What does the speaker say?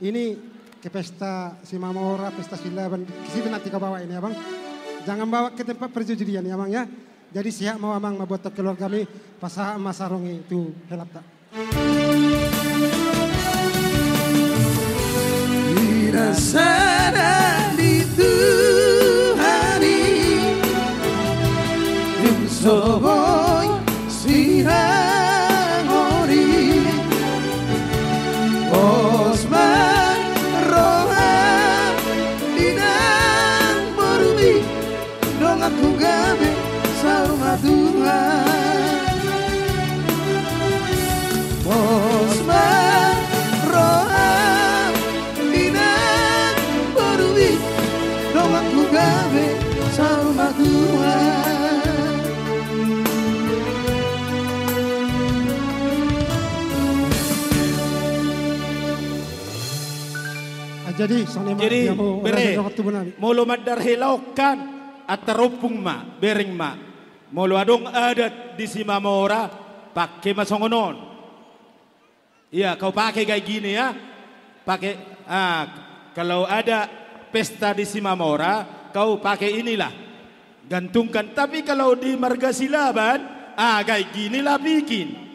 ini ke pesta Simamora, pesta Silaban. Ke situ nanti kau bawa ini abang. Jangan bawa ke tempat perjudian ya abang ya. Jadi siap mau abang membuat keluarga kami pasah masarong itu helap tak. Tidak sadar di Tuhani Soboy Sirangori Osman Rohan Dinang Borumi Dong aku gabe sama Tuhan Osman Rohan Dinang Borumi Dong aku gabe sama Tuhan. Jadi bere molo madar hilaukan at terupung ma bering ma molo adong adat di Simamora pakai masongonon. Iya kau pakai kayak gini ya pakai kalau ada pesta di Simamora kau pakai inilah gantungkan, tapi kalau di Marga Silaban kayak gini lah bikin.